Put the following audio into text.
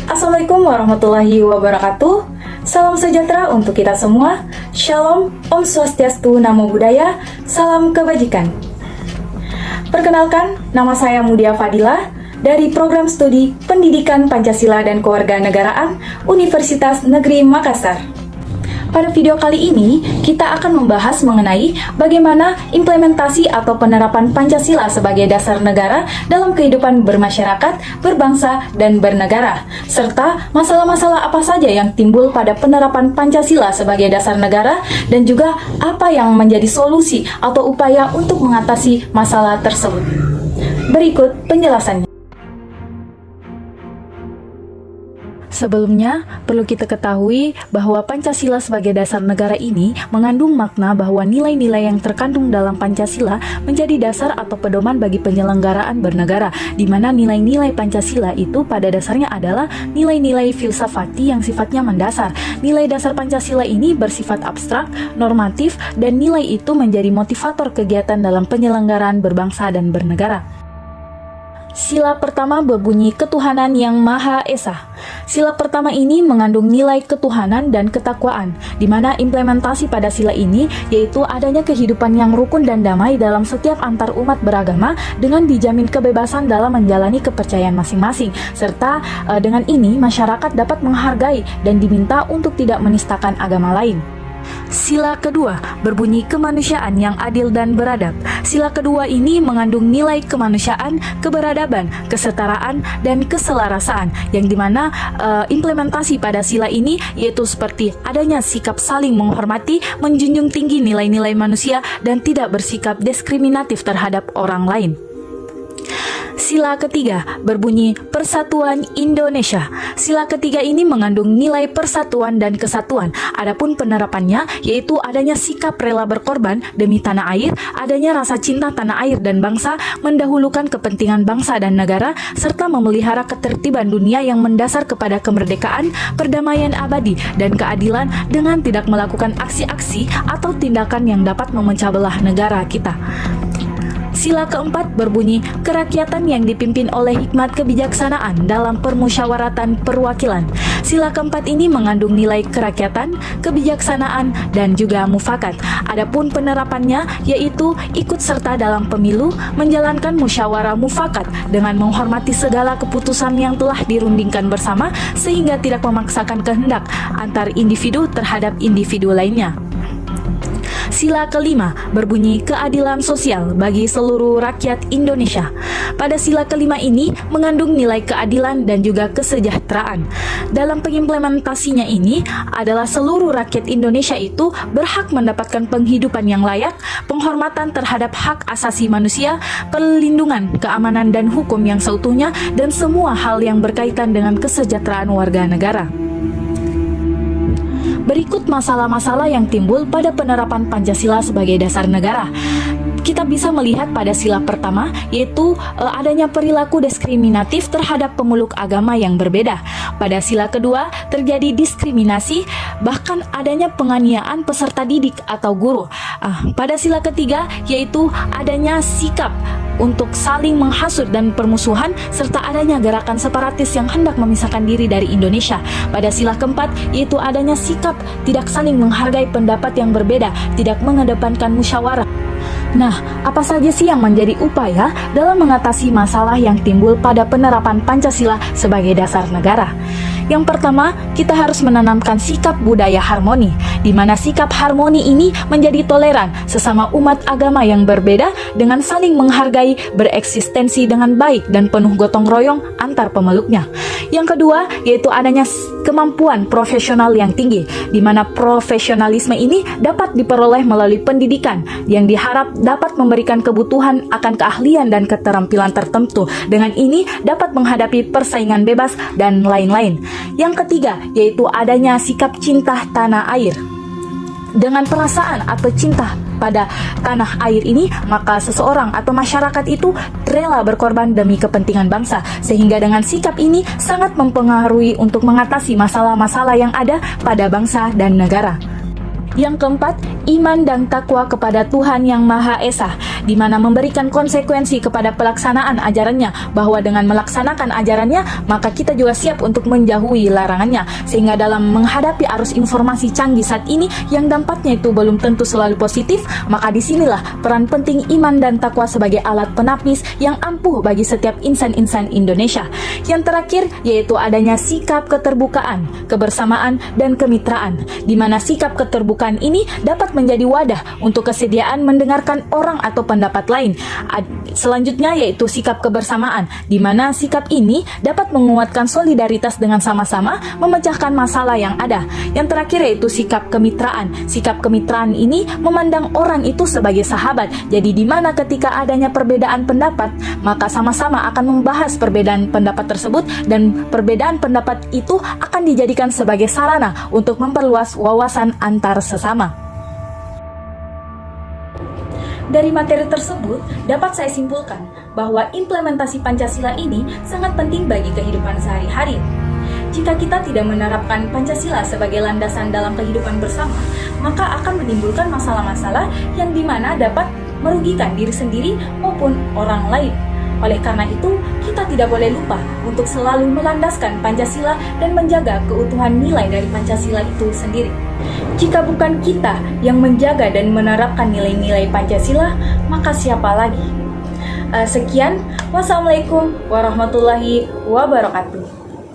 Assalamualaikum warahmatullahi wabarakatuh. Salam sejahtera untuk kita semua. Shalom, Om Swastiastu, Namo Buddhaya, salam kebajikan. Perkenalkan, nama saya Mudia Fadila dari Program Studi Pendidikan Pancasila dan Kewarganegaraan Universitas Negeri Makassar. Pada video kali ini, kita akan membahas mengenai bagaimana implementasi atau penerapan Pancasila sebagai dasar negara dalam kehidupan bermasyarakat, berbangsa, dan bernegara, serta masalah-masalah apa saja yang timbul pada penerapan Pancasila sebagai dasar negara, dan juga apa yang menjadi solusi atau upaya untuk mengatasi masalah tersebut. Berikut penjelasannya. Sebelumnya, perlu kita ketahui bahwa Pancasila sebagai dasar negara ini mengandung makna bahwa nilai-nilai yang terkandung dalam Pancasila menjadi dasar atau pedoman bagi penyelenggaraan bernegara, di mana nilai-nilai Pancasila itu pada dasarnya adalah nilai-nilai filsafati yang sifatnya mendasar. Nilai dasar Pancasila ini bersifat abstrak, normatif, dan nilai itu menjadi motivator kegiatan dalam penyelenggaraan berbangsa dan bernegara. Sila pertama berbunyi ketuhanan yang Maha Esa. Sila pertama ini mengandung nilai ketuhanan dan ketakwaan, di mana implementasi pada sila ini yaitu adanya kehidupan yang rukun dan damai dalam setiap antar umat beragama dengan dijamin kebebasan dalam menjalani kepercayaan masing-masing, serta dengan ini masyarakat dapat menghargai dan diminta untuk tidak menistakan agama lain. Sila kedua berbunyi kemanusiaan yang adil dan beradab. Sila kedua ini mengandung nilai kemanusiaan, keberadaban, kesetaraan, dan keselarasaan, yang dimana implementasi pada sila ini yaitu seperti adanya sikap saling menghormati, menjunjung tinggi nilai-nilai manusia, dan tidak bersikap diskriminatif terhadap orang lain. Sila ketiga berbunyi Persatuan Indonesia. Sila ketiga ini mengandung nilai persatuan dan kesatuan. Adapun penerapannya yaitu adanya sikap rela berkorban demi tanah air, adanya rasa cinta tanah air dan bangsa, mendahulukan kepentingan bangsa dan negara, serta memelihara ketertiban dunia yang mendasar kepada kemerdekaan, perdamaian abadi, dan keadilan dengan tidak melakukan aksi-aksi atau tindakan yang dapat memecah belah negara kita. Sila keempat berbunyi kerakyatan yang dipimpin oleh hikmat kebijaksanaan dalam permusyawaratan perwakilan. Sila keempat ini mengandung nilai kerakyatan, kebijaksanaan, dan juga mufakat. Adapun penerapannya yaitu ikut serta dalam pemilu, menjalankan musyawarah mufakat dengan menghormati segala keputusan yang telah dirundingkan bersama sehingga tidak memaksakan kehendak antar individu terhadap individu lainnya. Sila kelima berbunyi keadilan sosial bagi seluruh rakyat Indonesia. Pada sila kelima ini mengandung nilai keadilan dan juga kesejahteraan. Dalam pengimplementasinya ini adalah seluruh rakyat Indonesia itu berhak mendapatkan penghidupan yang layak, penghormatan terhadap hak asasi manusia, perlindungan, keamanan dan hukum yang seutuhnya, dan semua hal yang berkaitan dengan kesejahteraan warga negara. Berikut masalah-masalah yang timbul pada penerapan Pancasila sebagai dasar negara. Kita bisa melihat pada sila pertama yaitu adanya perilaku diskriminatif terhadap pemeluk agama yang berbeda. Pada sila kedua terjadi diskriminasi, bahkan adanya penganiayaan peserta didik atau guru. Pada sila ketiga yaitu adanya sikap untuk saling menghasut dan permusuhan, serta adanya gerakan separatis yang hendak memisahkan diri dari Indonesia. Pada sila keempat yaitu adanya sikap tidak saling menghargai pendapat yang berbeda, tidak mengedepankan musyawarah. Nah, apa saja sih yang menjadi upaya dalam mengatasi masalah yang timbul pada penerapan Pancasila sebagai dasar negara? Yang pertama, kita harus menanamkan sikap budaya harmoni, di mana sikap harmoni ini menjadi toleran sesama umat agama yang berbeda dengan saling menghargai, bereksistensi dengan baik dan penuh gotong royong antar pemeluknya. Yang kedua, yaitu adanya kemampuan profesional yang tinggi, di mana profesionalisme ini dapat diperoleh melalui pendidikan yang diharap dapat memberikan kebutuhan akan keahlian dan keterampilan tertentu. Dengan ini dapat menghadapi persaingan bebas dan lain-lain. Yang ketiga, yaitu adanya sikap cinta tanah air. Dengan perasaan atau cinta pada tanah air ini, maka seseorang atau masyarakat itu rela berkorban demi kepentingan bangsa, sehingga dengan sikap ini sangat mempengaruhi untuk mengatasi masalah-masalah yang ada pada bangsa dan negara. Yang keempat, iman dan takwa kepada Tuhan Yang Maha Esa, di mana memberikan konsekuensi kepada pelaksanaan ajarannya, bahwa dengan melaksanakan ajarannya, maka kita juga siap untuk menjauhi larangannya. Sehingga dalam menghadapi arus informasi canggih saat ini, yang dampaknya itu belum tentu selalu positif, maka disinilah peran penting iman dan takwa sebagai alat penapis yang ampuh bagi setiap insan-insan Indonesia. Yang terakhir, yaitu adanya sikap keterbukaan, kebersamaan, dan kemitraan, di mana sikap keterbukaan ini dapat menjadi wadah untuk kesediaan mendengarkan orang atau pendapat lain. Selanjutnya yaitu sikap kebersamaan, di mana sikap ini dapat menguatkan solidaritas dengan sama-sama memecahkan masalah yang ada. Yang terakhir yaitu sikap kemitraan. Sikap kemitraan ini memandang orang itu sebagai sahabat. Jadi di mana ketika adanya perbedaan pendapat, maka sama-sama akan membahas perbedaan pendapat tersebut, dan perbedaan pendapat itu akan dijadikan sebagai sarana untuk memperluas wawasan antar sesama. Dari materi tersebut, dapat saya simpulkan bahwa implementasi Pancasila ini sangat penting bagi kehidupan sehari-hari. Jika kita tidak menerapkan Pancasila sebagai landasan dalam kehidupan bersama, maka akan menimbulkan masalah-masalah yang dimana dapat merugikan diri sendiri maupun orang lain. Oleh karena itu, kita tidak boleh lupa untuk selalu melandaskan Pancasila dan menjaga keutuhan nilai dari Pancasila itu sendiri. Jika bukan kita yang menjaga dan menerapkan nilai-nilai Pancasila, maka siapa lagi? Sekian, wassalamualaikum warahmatullahi wabarakatuh.